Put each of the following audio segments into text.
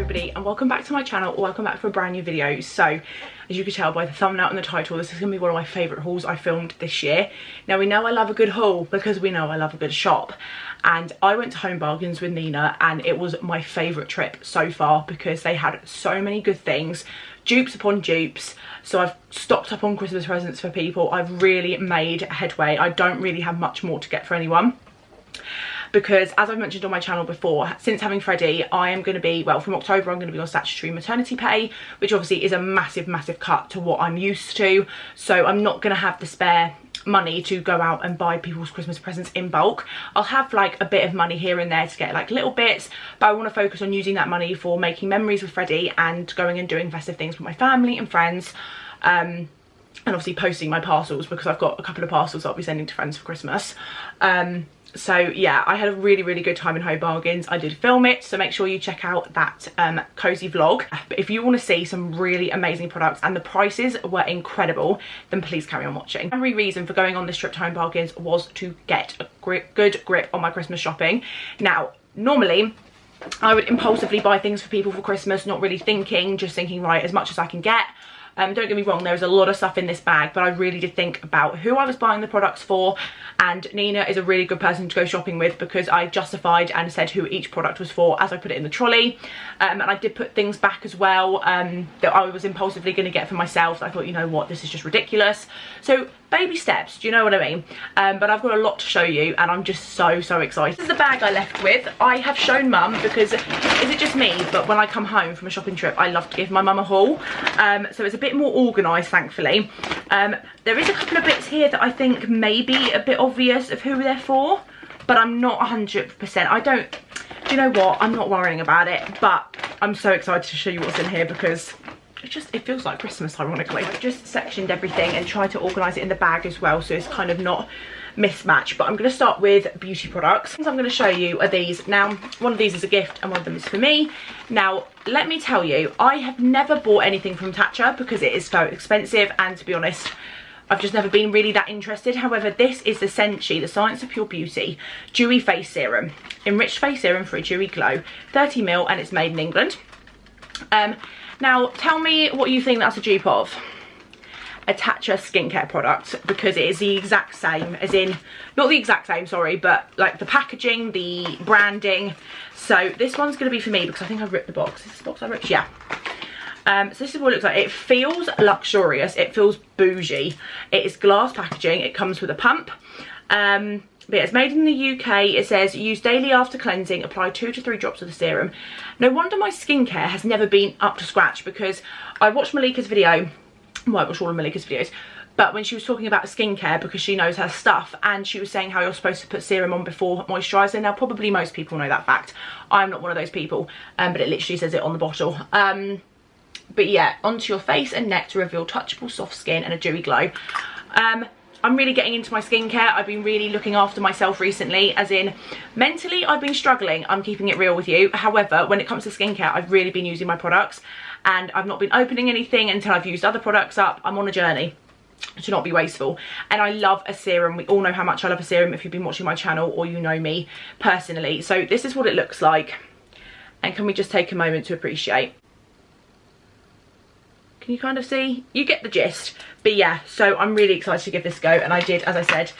everybody and welcome back to my channel, or welcome back for a brand new video. So as you can tell by the thumbnail and the title, this is going to be one of my favourite hauls I filmed this year. Now we know I love a good haul because we know I love a good shop, and I went to Home Bargains with Nina and it was my favourite trip so far because they had so many good things, dupes upon dupes. So I've stocked up on Christmas presents for people. I've really made headway. I don't really have much more to get for anyone, because as I've mentioned on my channel before, since having Freddie, I am going to be, well, from October I'm going to be on statutory maternity pay, which obviously is a massive cut to what I'm used to. So I'm not going to have the spare money to go out and buy people's Christmas presents in bulk. I'll have like a bit of money here and there to get like little bits, but I want to focus on using that money for making memories with Freddie and going and doing festive things with my family and friends. And obviously posting my parcels, because I've got a couple of parcels I'll be sending to friends for Christmas. So yeah, I had a really good time in Home Bargains. I did film it, so make sure you check out that cozy vlog. But if you want to see some really amazing products and the prices were incredible, then please carry on watching. The primary reason for going on this trip to Home Bargains was to get a good grip on my Christmas shopping. Now normally I would impulsively buy things for people for Christmas, not really thinking, just thinking, right, as much as I can get. Don't get me wrong, there's a lot of stuff in this bag, but I really did think about who I was buying the products for, and Nina is a really good person to go shopping with because I justified and said who each product was for as I put it in the trolley. And I did put things back as well that I was impulsively going to get for myself. I thought, you know what, this is just ridiculous. So baby steps, do you know what I mean? But I've got a lot to show you and I'm just so excited. This is the bag I left with. I have shown mum because, is it just me, but when I come home from a shopping trip I love to give my mum a haul. So it's a bit more organised, thankfully. There is a couple of bits here that I think may be a bit obvious of who they're for, but I'm not 100%. I don't, do you know what, I'm not worrying about it, but I'm so excited to show you what's in here because it feels like Christmas, ironically. I've just sectioned everything and tried to organise it in the bag as well, so it's kind of not mismatched. But I'm going to start with beauty products. Things I'm going to show you are these. Now, one of these is a gift and one of them is for me. Now, let me tell you, I have never bought anything from Tatcha because it is so expensive, and to be honest, I've just never been really that interested. However, this is the Senshi, the Science of Pure Beauty Dewy Face Serum. Enriched face serum for a dewy glow. 30ml and it's made in England. Now, tell me what you think that's a dupe of. A Tatcha skincare product, because it is the exact same, as in, not the exact same, sorry, but like the packaging, the branding. So this one's going to be for me because I think I've ripped the box. Is this the box I ripped? Yeah. So this is what it looks like. It feels luxurious. It feels bougie. It is glass packaging. It comes with a pump. But yeah, it's made in the UK. It says use daily after cleansing, apply 2 to 3 drops of the serum. No wonder my skincare has never been up to scratch, because I watched Malika's video. Well, I watched all of Malika's videos, but when she was talking about skincare, because she knows her stuff, and she was saying how you're supposed to put serum on before moisturiser. Now probably most people know that fact. I'm not one of those people, but it literally says it on the bottle. But yeah, onto your face and neck to reveal touchable soft skin and a dewy glow. I'm really getting into my skincare. I've been really looking after myself recently, as in mentally I've been struggling. I'm keeping it real with you. However, when it comes to skincare, I've really been using my products and I've not been opening anything until I've used other products up. I'm on a journey to not be wasteful, and I love a serum. We all know how much I love a serum if you've been watching my channel or you know me personally. So this is what it looks like, and can we just take a moment to appreciate? Can you kind of see? You get the gist. But yeah, so I'm really excited to give this a go, and I did, as I said,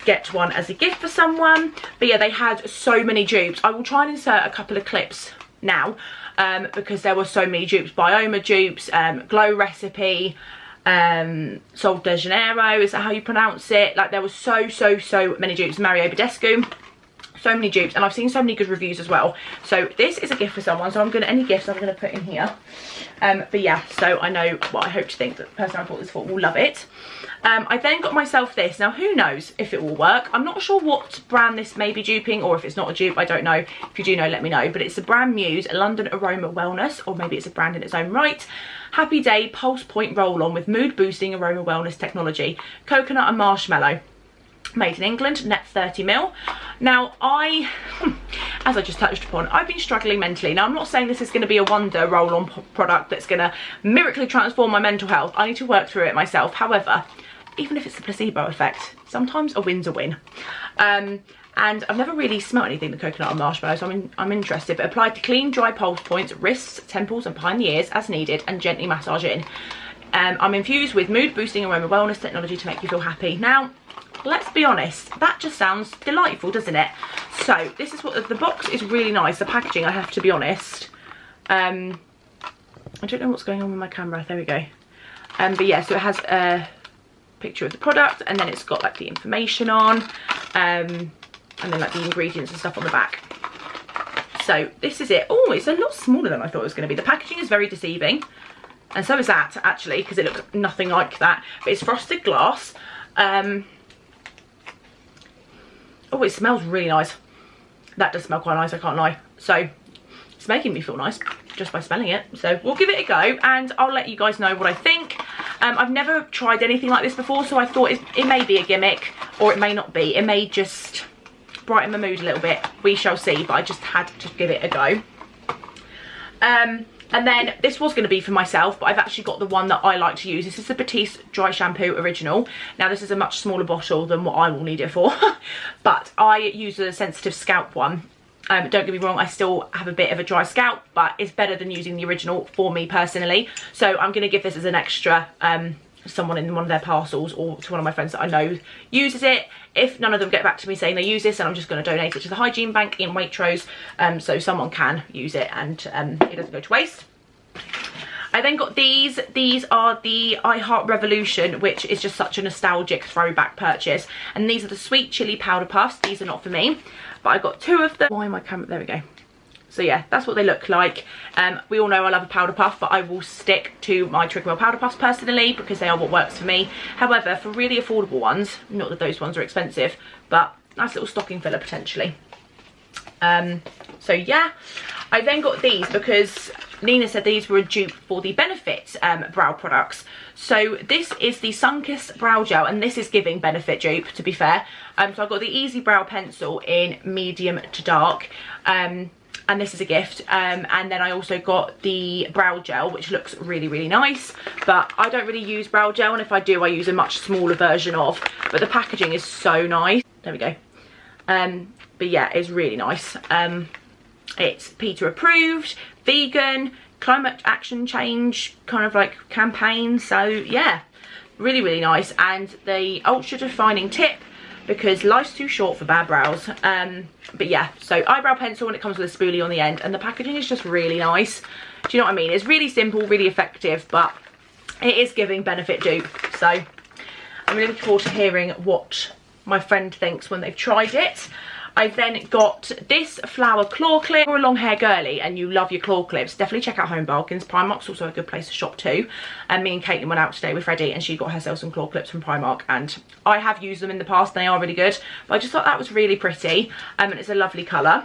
get one as a gift for someone. But yeah, they had so many dupes. I will try and insert a couple of clips now, because there were so many dupes. Bioma dupes, Glow Recipe, Sol de Janeiro, is that how you pronounce it? Like, there was so many dupes. Mario Badescu. So many dupes, and I've seen so many good reviews as well. So this is a gift for someone, so any gifts I'm gonna put in here. But yeah, so I know what I hope to think that the person I bought this for will love it. I then got myself this. Now who knows if it will work. I'm not sure what brand this may be duping, or if it's not a dupe, I don't know. If you do know, let me know. But it's a brand Muse London Aroma Wellness, or maybe it's a brand in its own right. Happy Day Pulse Point Roll On with mood boosting aroma wellness technology. Coconut and marshmallow. Made in England, net 30ml. Now as I just touched upon, I've been struggling mentally. Now I'm not saying this is going to be a wonder roll-on product that's going to miraculously transform my mental health. I need to work through it myself. However, even if it's the placebo effect, sometimes a win's a win. and I've never really smelled anything, the coconut and marshmallow, so I'm interested. But applied to clean, dry pulse points, wrists, temples and behind the ears as needed, and gently massage in. I'm infused with mood boosting aroma wellness technology to make you feel happy. Now, let's be honest, that just sounds delightful, doesn't it? So this is what the box is really nice. The packaging, I have to be honest, I don't know what's going on with my camera. There we go. But yeah, so it has a picture of the product, and then it's got like the information on, and then like the ingredients and stuff on the back. So this is it. Oh, it's a lot smaller than I thought it was going to be. The packaging is very deceiving, and so is that actually, because it looks nothing like that. But it's frosted glass. Oh, it smells really nice. That does smell quite nice, I can't lie. So it's making me feel nice just by smelling it. So we'll give it a go, and I'll let you guys know what I think. I've never tried anything like this before, so I thought it may be a gimmick, or it may not be. It may just brighten my mood a little bit. We shall see, but I just had to give it a go. And then this was going to be for myself, but I've actually got the one that I like to use. This is the Batiste Dry Shampoo Original. Now this is a much smaller bottle than what I will need it for, but I use a sensitive scalp one. Don't get me wrong, I still have a bit of a dry scalp, but it's better than using the original for me personally. So I'm going to give this as an extra, someone in one of their parcels, or to one of my friends that I know uses it. If none of them get back to me saying they use this, then I'm just going to donate it to the hygiene bank in Waitrose, so someone can use it, and it doesn't go to waste. I then got these. These are the I Heart Revolution, which is just such a nostalgic throwback purchase. And these are the sweet chili powder puffs. These are not for me, but I got 2 of them. Why am I camera? There we go. So yeah, that's what they look like. We all know I love a powder puff, but I will stick to my Trigger powder puffs personally, because they are what works for me. However, for really affordable ones, not that those ones are expensive, but nice little stocking filler potentially. So yeah, I then got these because Nina said these were a dupe for the Benefit brow products. So this is the Sunkissed Brow Gel, and this is giving Benefit dupe, to be fair. So I got the Easy Brow Pencil in medium to dark, and this is a gift. And then I also got the brow gel, which looks really, really nice, but I don't really use brow gel, and if I do, I use a much smaller version of, but the packaging is so nice. There we go. But yeah, it's really nice. It's PETA approved, vegan, climate action change kind of like campaign. So yeah, really, really nice. And the ultra defining tip, because life's too short for bad brows. But yeah, so eyebrow pencil, and it comes with a spoolie on the end, and the packaging is just really nice. Do you know what I mean? It's really simple, really effective, but it is giving Benefit dupe. So I'm really looking forward to hearing what my friend thinks when they've tried it. I then got this flower claw clip. If you're a long hair girly and you love your claw clips, definitely check out Home Bargains. Primark's also a good place to shop too. And me and Caitlin went out today with Freddie, and she got herself some claw clips from Primark, and I have used them in the past. They are really good, but I just thought that was really pretty, and it's a lovely colour.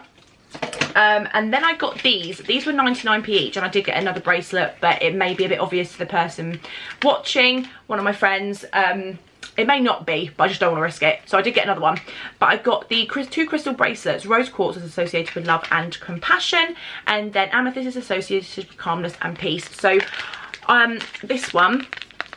And then I got these were 99p each, and I did get another bracelet, but it may be a bit obvious to the person watching, one of my friends. It may not be, but I just don't want to risk it, so I did get another one. But I got the 2 crystal bracelets. Rose quartz is associated with love and compassion, and then amethyst is associated with calmness and peace. So this one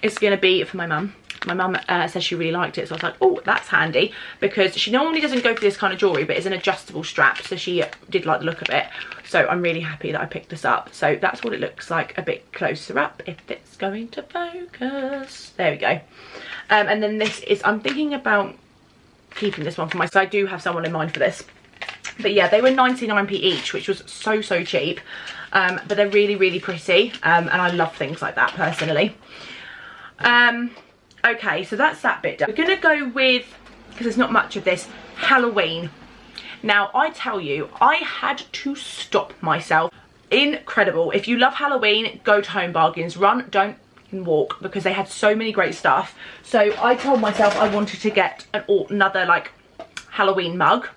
is going to be for my mum. My mum says she really liked it, so I was like, oh, that's handy, because she normally doesn't go for this kind of jewellery, but it's an adjustable strap, so she did like the look of it. So I'm really happy that I picked this up. So that's what it looks like a bit closer up, if it's going to focus. There we go. And then this is, I'm thinking about keeping this one for myself. I do have someone in mind for this. But yeah, they were 99p each, which was so, so cheap. But they're really, really pretty. And I love things like that personally. Okay, so that's that bit done. We're going to go with, because there's not much of this, Halloween. Now, I tell you, I had to stop myself. Incredible. If you love Halloween, go to Home Bargains. Run, don't walk, because they had so many great stuff. So I told myself I wanted to get another like Halloween mug.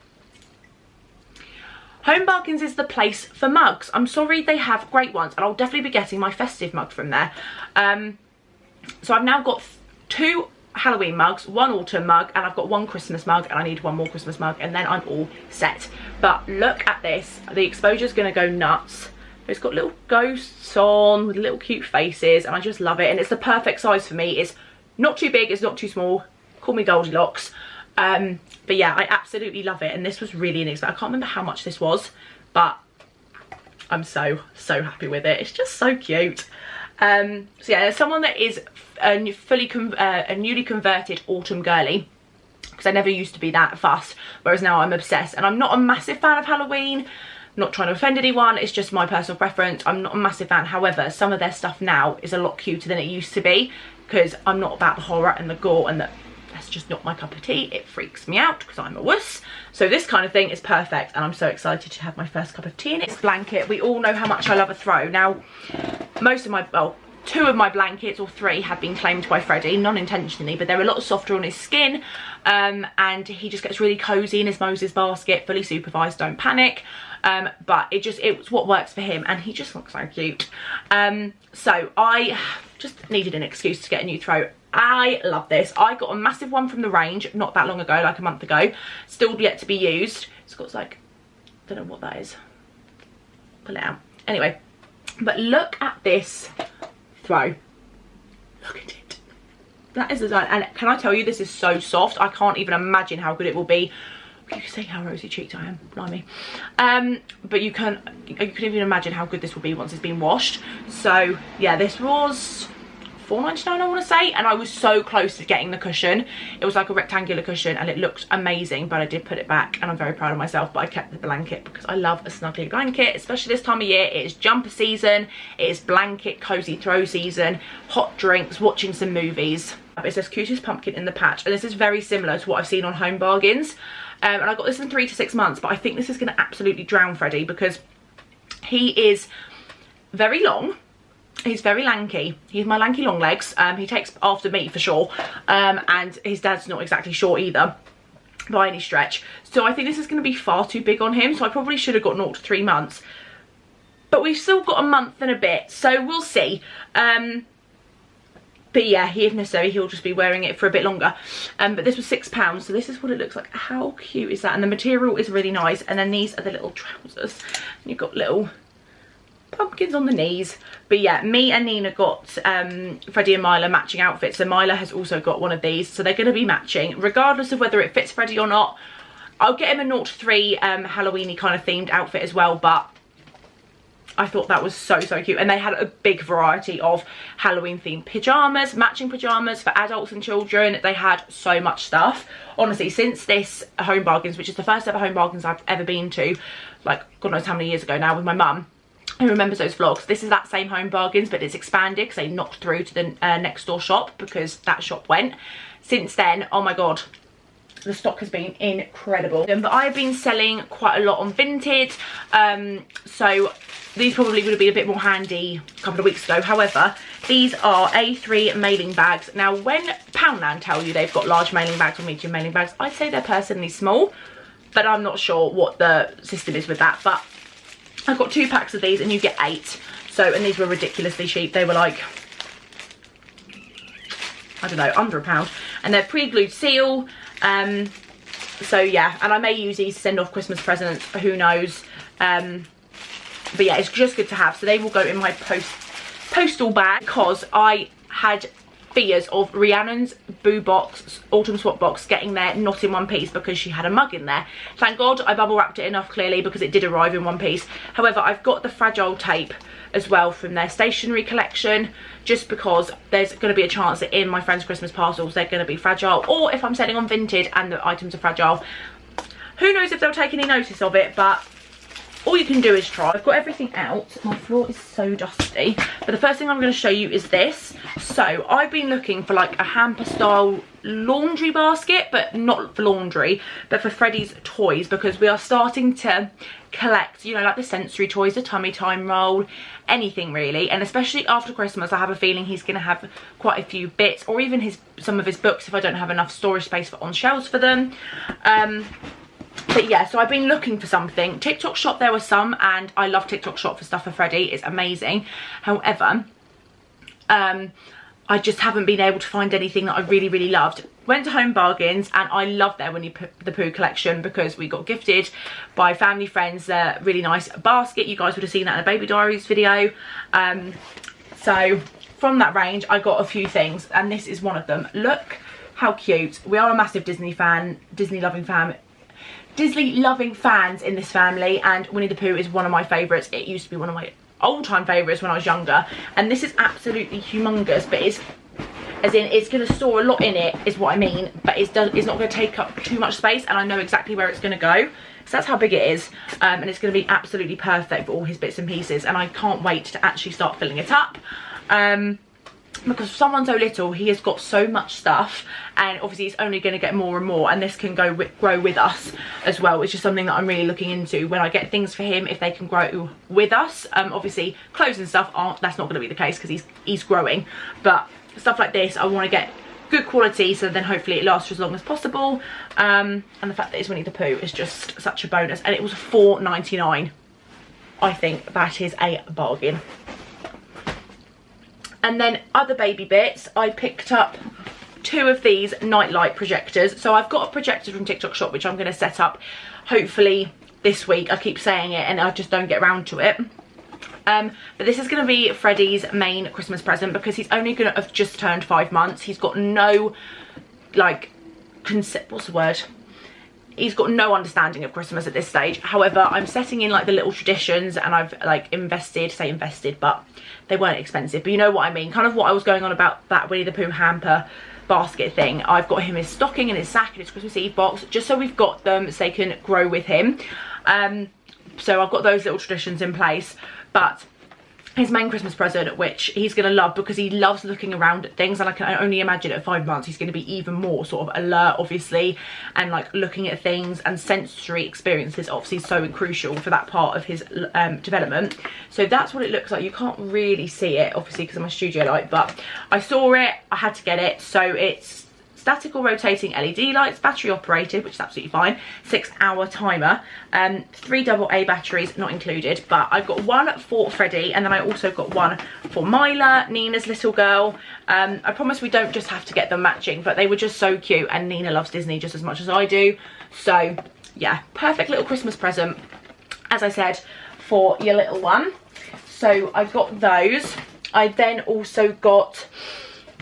Home Bargains is the place for mugs. I'm sorry, they have great ones, and I'll definitely be getting my festive mug from there. So I've now got 2 Halloween mugs, 1 autumn mug, and I've got 1 Christmas mug, and I need 1 more Christmas mug, and then I'm all set. But look at this. The exposure's gonna go nuts. It's got little ghosts on with little cute faces, and I just love it, and it's the perfect size for me. It's not too big, it's not too small. Call me Goldilocks. But yeah, I absolutely love it, and this was really inexpensive. I can't remember how much this was, but I'm so happy with it. It's just so cute. So yeah, there's someone that is a newly converted autumn girly, because I never used to be that fussed, whereas now I'm obsessed. And I'm not a massive fan of Halloween, not trying to offend anyone, it's just my personal preference. I'm not a massive fan. However, some of their stuff now is a lot cuter than it used to be, because I'm not about the horror and the gore, and that's just not my cup of tea. It freaks me out because I'm a wuss. So this kind of thing is perfect, and I'm so excited to have my first cup of tea in it. This blanket, we all know how much I love a throw. Now, most of my, well, 2 of my blankets, or 3, have been claimed by Freddie, non-intentionally, but they're a lot softer on his skin, and he just gets really cozy in his Moses basket, fully supervised, don't panic. But it's what works for him, and he just looks so cute. So I just needed an excuse to get a new throw. I love this. I got a massive one from the range not that long ago, like a month ago, still yet to be used. It's got like, I don't know what that is, pull it out. Anyway, but look at this throw, look at it. That is design, and can I tell you, this is so soft. I can't even imagine how good it will be. You can see how rosy cheeked I am, blimey. But you can even imagine how good this will be once it's been washed. So yeah, this was £4.99 I want to say, and I was so close to getting the cushion. It was like a rectangular cushion, and it looked amazing, but I did put it back, and I'm very proud of myself. But I kept the blanket because I love a snuggly blanket, especially this time of year. It is jumper season, it is blanket cozy throw season, hot drinks, watching some movies. It says cutest pumpkin in the patch, and this is very similar to what I've seen on Home Bargains. And I got this in 3 to 6 months, but I think this is going to absolutely drown Freddie, because he is very long. He's very lanky. He's my lanky long legs. He takes after me for sure. And his dad's not exactly short either by any stretch. So I think this is going to be far too big on him. So I probably should have got 0 to 3 months. But we've still got a month and a bit. So we'll see. But yeah, if necessary, he'll just be wearing it for a bit longer. But this was £6, so this is what it looks like. How cute is that? And the material is really nice. And then these are the little trousers. You've got little pumpkins on the knees. But yeah, me and Nina got Freddie and Mila matching outfits. So Mila has also got one of these. So they're going to be matching, regardless of whether it fits Freddie or not. I'll get him a 0 to 3 Halloween-y kind of themed outfit as well. But I thought that was so cute, and they had a big variety of Halloween themed pajamas, matching pajamas for adults and children. They had so much stuff. Honestly, since this Home Bargains, which is the first ever Home Bargains I've ever been to, like God knows how many years ago now, with my mum, who remembers those vlogs. This is that same Home Bargains, but it's expanded because they knocked through to the next door shop, because that shop went. Since then, oh my god, the stock has been incredible. But I've been selling quite a lot on Vinted, so these probably would have been a bit more handy a couple of weeks ago. However, these are A3 mailing bags. Now, when Poundland tell you they've got large mailing bags or medium mailing bags, I'd say they're personally small, but I'm not sure what the system is with that. But I've got 2 packs of these, and you get 8. So, and these were ridiculously cheap. They were like, I don't know, under £1. And they're pre-glued seal. So yeah, and I may use these to send off Christmas presents, who knows. But yeah, it's just good to have. So they will go in my postal bag, because I had fears of Rhiannon's Boo Box, Autumn Swap Box, getting there not in one piece, because she had a mug in there. Thank God I bubble wrapped it enough, clearly, because it did arrive in one piece. However, I've got the fragile tape as well from their stationery collection, just because there's going to be a chance that in my friends' Christmas parcels they're going to be fragile, or if I'm selling on Vinted and the items are fragile, who knows if they'll take any notice of it. But all you can do is try. I've got everything out. My floor is so dusty. But the first thing I'm going to show you is this. So I've been looking for like a hamper style laundry basket, but not for laundry, but for Freddie's toys, because we are starting to collect, you know, like the sensory toys, the tummy time roll, anything really. And especially after Christmas, I have a feeling he's going to have quite a few bits, or even some of his books if I don't have enough storage space on shelves for them. But yeah, so I've been looking for something. TikTok shop, there were some, and I love TikTok shop for stuff for Freddie. It's amazing. However, I just haven't been able to find anything that I really loved. Went to Home Bargains, and I love their Winnie the Pooh collection, because we got gifted by family friends a really nice basket. You guys would have seen that in a Baby Diaries video. So from that range, I got a few things, and this is one of them. Look how cute. We are a massive Disney loving fans in this family, and Winnie the Pooh is one of my favourites. It used to be one of my old-time favourites when I was younger, and this is absolutely humongous, but it's, as in, it's going to store a lot in it, is what I mean, but it's not going to take up too much space, and I know exactly where it's going to go. So that's how big it is, and it's going to be absolutely perfect for all his bits and pieces, and I can't wait to actually start filling it up. Because for someone so little, he has got so much stuff, and obviously it's only going to get more and more, and this can grow with us as well, which is something that I'm really looking into when I get things for him, if they can grow with us. Obviously clothes and stuff that's not going to be the case because he's growing, but stuff like this I want to get good quality, so then hopefully it lasts for as long as possible. And the fact that it's Winnie the Pooh is just such a bonus, and it was $4.99. I think that is a bargain. And then other baby bits, I picked up 2 of these nightlight projectors. So I've got a projector from TikTok Shop, which I'm going to set up hopefully this week. I keep saying it and I just don't get around to it. But this is going to be Freddie's main Christmas present, because he's only going to have just turned 5 months. He's got no, like, what's the word? He's got no understanding of Christmas at this stage. However, I'm setting in like the little traditions, and I've like invested, but they weren't expensive, but you know what I mean, kind of what I was going on about that Winnie the Pooh hamper basket thing. I've got him his stocking and his sack and his Christmas Eve box, just so we've got them so they can grow with him. So I've got those little traditions in place, but his main Christmas present, which he's going to love because he loves looking around at things, and I can only imagine at 5 months he's going to be even more sort of alert, obviously, and like looking at things, and sensory experiences obviously so crucial for that part of his development. So that's what it looks like. You can't really see it obviously because of my studio light, but I saw it, I had to get it. So it's static or rotating LED lights, battery operated, which is absolutely fine, 6-hour timer, 3 AA batteries not included, but I've got one for Freddie, and then I also got one for Mila, Nina's little girl. I promise we don't just have to get them matching, but they were just so cute, and Nina loves Disney just as much as I do. So yeah, perfect little Christmas present, as I said, for your little one. So I've got those. I then also got,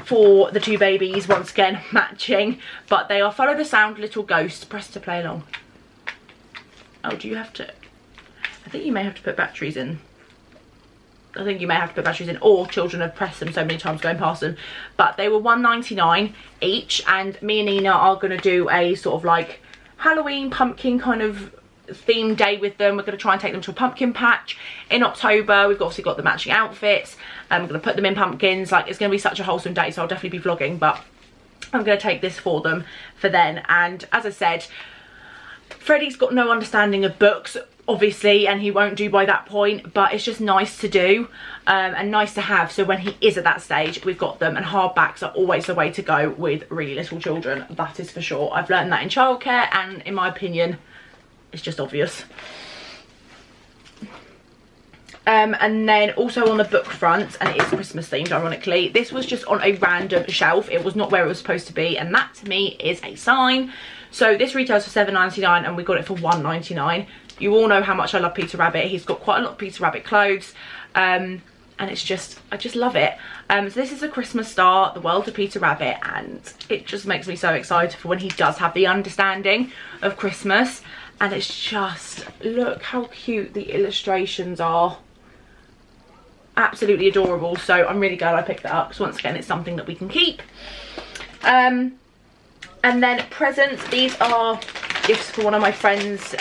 for the 2 babies, once again matching, but they are Follow the Sound Little Ghosts. Press to play along. Oh, do you have to? I think you may have to put batteries in. I think you may have to put batteries in, or children have pressed them so many times going past them. But they were $1.99 each, and me and Nina are going to do a sort of like Halloween pumpkin kind of theme day with them. We're going to try and take them to a pumpkin patch in October. We've obviously got the matching outfits. I'm going to put them in pumpkins. Like, it's going to be such a wholesome day, so I'll definitely be vlogging, but I'm going to take this for them for then. And as I said, Freddie's got no understanding of books, obviously, and he won't do by that point, but it's just nice to do and nice to have. So when he is at that stage, we've got them, and hardbacks are always the way to go with really little children, that is for sure. I've learned that in childcare, and in my opinion, it's just obvious. And then also on the book front, and it is Christmas themed ironically, this was just on a random shelf. It was not where it was supposed to be, and that to me is a sign. So this retails for $7.99 and we got it for $1.99. You all know how much I love Peter Rabbit. He's got quite a lot of Peter Rabbit clothes, and it's just, I just love it. So this is A Christmas Star, The World of Peter Rabbit, and it just makes me so excited for when he does have the understanding of Christmas. And it's just, look how cute the illustrations are. Absolutely adorable. So I'm really glad I picked that up, because once again, it's something that we can keep. And then presents. These are gifts for one of my friend's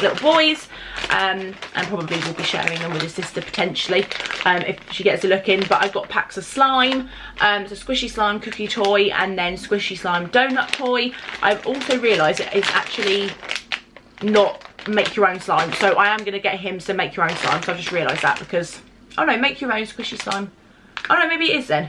little boys, and probably will be sharing them with his sister potentially if she gets a look in. But I've got packs of slime, so squishy slime cookie toy, and then squishy slime donut toy. I've also realised it is actually not make your own slime, so I am going to get him some make your own slime. So I've just realised that, because, oh no, make your own squishy slime. Oh no, maybe it is then.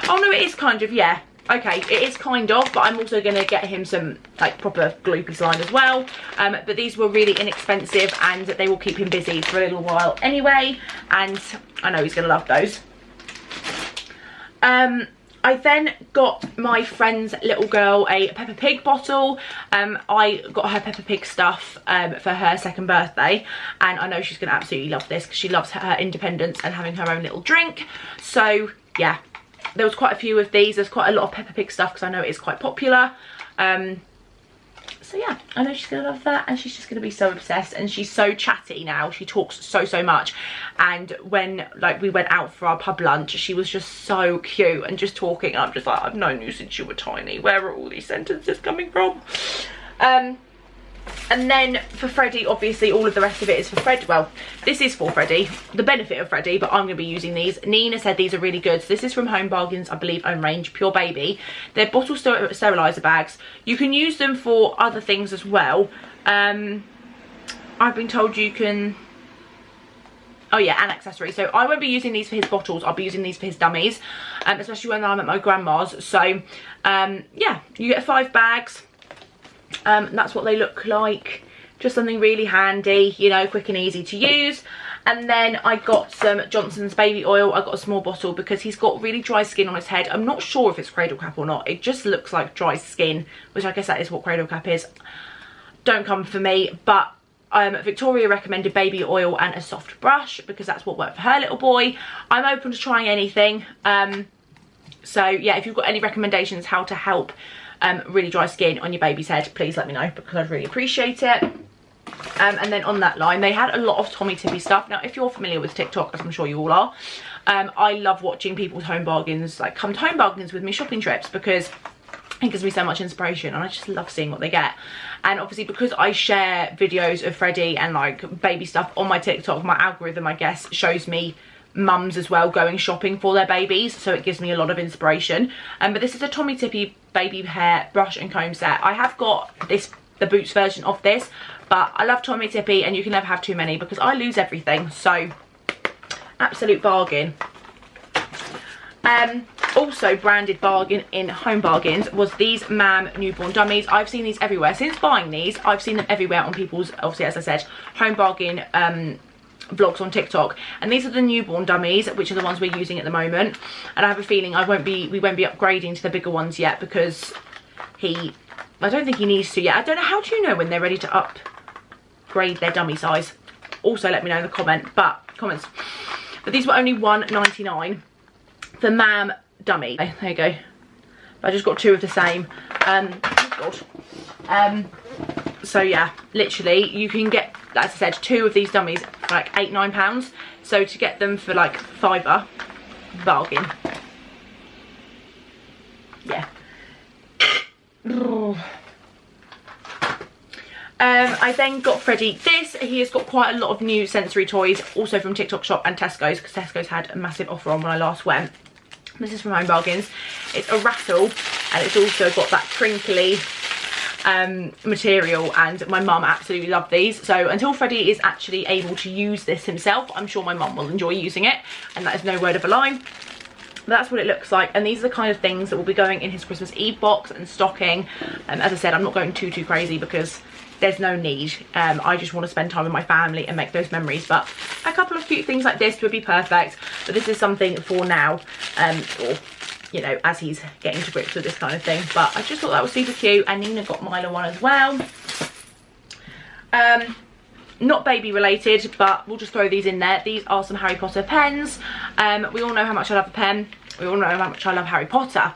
Oh no, it is kind of, yeah. Okay, it is kind of, but I'm also going to get him some like proper gloopy slime as well. But these were really inexpensive, and they will keep him busy for a little while anyway, and I know he's going to love those. I then got my friend's little girl a Peppa Pig bottle. I got her Peppa Pig stuff for her 2nd birthday, and I know she's going to absolutely love this because she loves her independence and having her own little drink. So yeah, there was quite a few of these. There's quite a lot of Peppa Pig stuff because I know it is quite popular. So yeah, I know she's gonna love that, and she's just gonna be so obsessed, and she's so chatty now. She talks so much, and when like we went out for our pub lunch, she was just so cute and just talking. I'm just like, I've known you since you were tiny. Where are all these sentences coming from? And then for Freddie, obviously all of the rest of it is for Fred. Well, this is for Freddie, the benefit of Freddie, but I'm going to be using these. Nina said these are really good. So this is from Home Bargains, I believe, own range, Pure Baby. They're bottle sterilizer bags. You can use them for other things as well. I've been told you can... Oh yeah, and accessories. So I won't be using these for his bottles. I'll be using these for his dummies, especially when I'm at my grandma's. So yeah, you get 5 bags. That's what they look like. Just something really handy, you know, quick and easy to use. And then I got some Johnson's baby oil. I got a small bottle because he's got really dry skin on his head. I'm not sure if it's cradle cap or not. It just looks like dry skin, which I guess that is what cradle cap is. Don't come for me, but Victoria recommended baby oil and a soft brush because that's what worked for her little boy. I'm open to trying anything. So yeah, if you've got any recommendations how to help really dry skin on your baby's head, please let me know because I'd really appreciate it. And then on that line, they had a lot of Tommy Tippy stuff. Now, if you're familiar with TikTok, as I'm sure you all are, I love watching people's home bargains, like come to Home Bargains with me shopping trips, because it gives me so much inspiration and I just love seeing what they get. And obviously because I share videos of Freddie and like baby stuff on my TikTok, my algorithm, I guess, shows me mums as well going shopping for their babies, so it gives me a lot of inspiration. But this is a Tommy Tippy baby hair brush and comb set. I have got the Boots version of this, but I love Tommy Tippy and you can never have too many because I lose everything, so absolute bargain. Also branded bargain in Home Bargains was these Mam newborn dummies. I've seen these everywhere. Since buying these, I've seen them everywhere on people's, obviously as I said, Home Bargain vlogs on TikTok, and these are the newborn dummies, which are the ones we're using at the moment. And I have a feeling we won't be upgrading to the bigger ones yet because I don't think he needs to yet. I don't know, how do you know when they're ready to upgrade their dummy size? Also let me know in the comments. But these were only £1.99. The Mam dummy. Okay, there you go. I just got 2 of the same. Oh God. So yeah, literally you can get, as I said, 2 of these dummies for like £8–9. So to get them for like £5, bargain. Yeah. I then got Freddie this. He has got quite a lot of new sensory toys, also from TikTok Shop and Tesco's, because Tesco's had a massive offer on when I last went. This is from Home Bargains. It's a rattle, and it's also got that crinkly material, and my mum absolutely loved these. So until Freddie is actually able to use this himself, I'm sure my mum will enjoy using it, and that is no word of a lie. But that's what it looks like, and these are the kind of things that will be going in his Christmas Eve box and stocking. As I said, I'm not going too crazy because there's no need. I just want to spend time with my family and make those memories, but a couple of cute things like this would be perfect. But this is something for now, or you know, as he's getting to grips with this kind of thing. But I just thought that was super cute, and Nina got Milo one as well. Not baby related, but we'll just throw these in there. These are some Harry Potter pens. We all know how much I love a pen. We all know how much I love Harry Potter.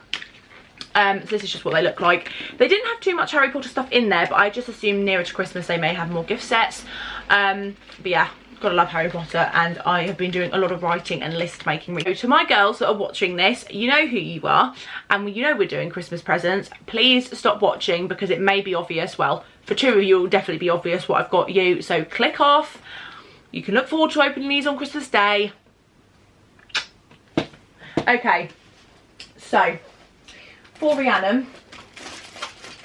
So this is just what they look like. They didn't have too much Harry Potter stuff in there, but I just assumed nearer to Christmas they may have more gift sets. But yeah, gotta love Harry Potter, and I have been doing a lot of writing and list making. So to my girls that are watching this, you know who you are, and you know we're doing Christmas presents. Please stop watching because it may be obvious. Well, for 2 of you it will definitely be obvious what I've got you, so click off. You can look forward to opening these on Christmas Day. Okay, so for Rhiannon,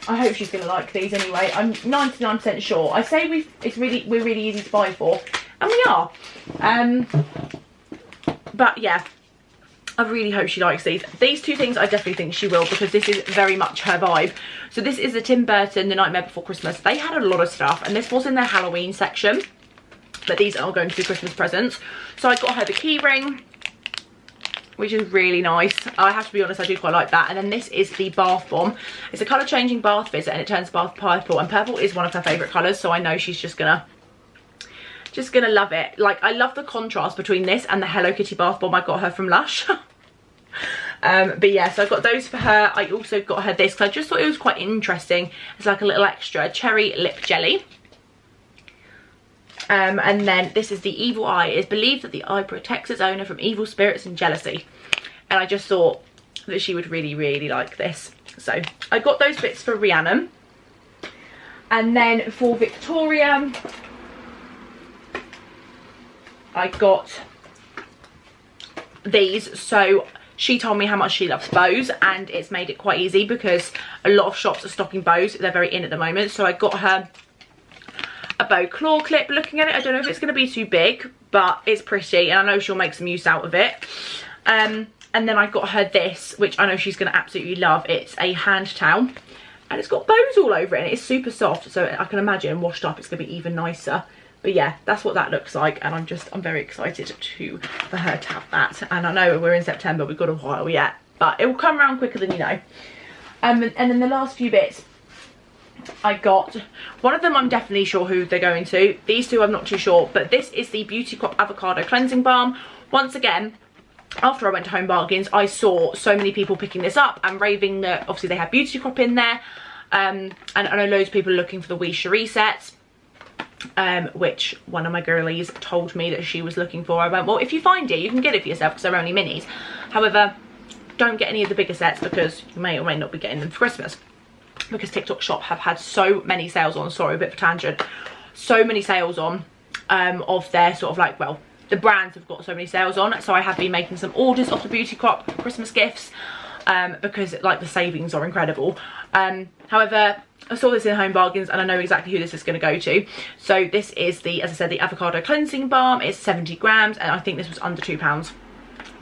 I hope she's gonna like these anyway. I'm 99% sure. I say we're really easy to buy for, and we are. But yeah, I really hope she likes these. These 2 things I definitely think she will, because this is very much her vibe. So this is the Tim Burton The Nightmare Before Christmas. They had a lot of stuff, and this was in their Halloween section, but these are going to be Christmas presents. So I got her the key ring, which is really nice. I have to be honest, I do quite like that. And then this is the bath bomb. It's a colour changing bath visit, and it turns bath purple, and purple is one of her favourite colours, so I know she's just gonna love it. Like, I love the contrast between this and the Hello Kitty bath bomb I got her from Lush. But yeah, so I got those for her. I also got her this because I just thought it was quite interesting. It's like a little extra cherry lip jelly. And then this is the evil eye. It is believed that the eye protects its owner from evil spirits and jealousy. And I just thought that she would really, really like this. So I got those bits for Rhiannon. And then for Victoria, I got these. So she told me how much she loves bows, and it's made it quite easy because a lot of shops are stocking bows. They're very in at the moment. So I got her a bow claw clip. Looking at it, I don't know if it's going to be too big, but it's pretty and I know she'll make some use out of it. And then I got her this, which I know she's going to absolutely love. It's a hand towel and it's got bows all over it and it's super soft, so I can imagine washed up it's going to be even nicer. But yeah, that's what that looks like, and I'm very excited for her to have that. And I know we're in September, we've got a while yet, but it will come around quicker than you know. And then the last few bits I got, one of them I'm definitely sure who they're going to. These two I'm not too sure, but this is the Beauty Crop Avocado Cleansing Balm. Once again, after I went to Home Bargains, I saw so many people picking this up and raving that obviously they have Beauty Crop in there. And I know loads of people are looking for the Wee Cherie sets, which one of my girlies told me that she was looking for. I went, well, if you find it, you can get it for yourself because they're only minis. However, don't get any of the bigger sets because you may or may not be getting them for Christmas. Because TikTok Shop have had so many sales on, sorry, a bit of a tangent, so many sales on of their sort of like, well, the brands have got so many sales on, so I have been making some orders off the Beauty Crop for Christmas gifts because like the savings are incredible. However, I saw this in Home Bargains and I know exactly who this is going to go to. So this is the, as I said, the Avocado Cleansing Balm. It's 70 grams and I think this was under £2.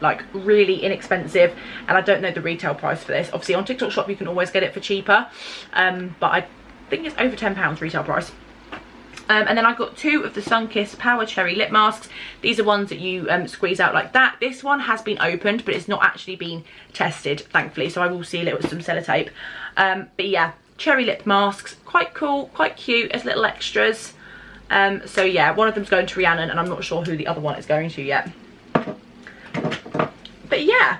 Like really inexpensive, and I don't know the retail price for this. Obviously on TikTok Shop you can always get it for cheaper, but I think it's over £10 retail price. And then I got two of the Sunkissed Power Cherry lip masks. These are ones that you squeeze out like that. This one has been opened, but it's not actually been tested, thankfully, so I will seal it with some sellotape. But yeah, cherry lip masks, quite cool, quite cute as little extras. So yeah, one of them's going to Rhiannon and I'm not sure who the other one is going to yet. But yeah.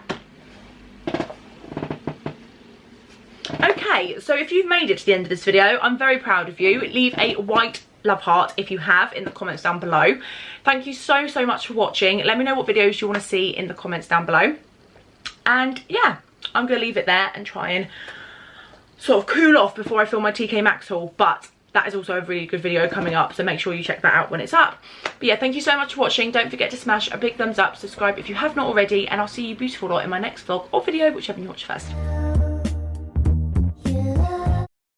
Okay, so if you've made it to the end of this video, I'm very proud of you. Leave a white love heart if you have in the comments down below. Thank you so much for watching. Let me know what videos you want to see in the comments down below. And yeah, I'm going to leave it there and try and sort of cool off before I film my TK Maxx haul. But that is also a really good video coming up, so make sure you check that out when it's up. But yeah, thank you so much for watching. Don't forget to smash a big thumbs up, subscribe if you have not already, and I'll see you beautiful lot in my next vlog or video, whichever you watch first.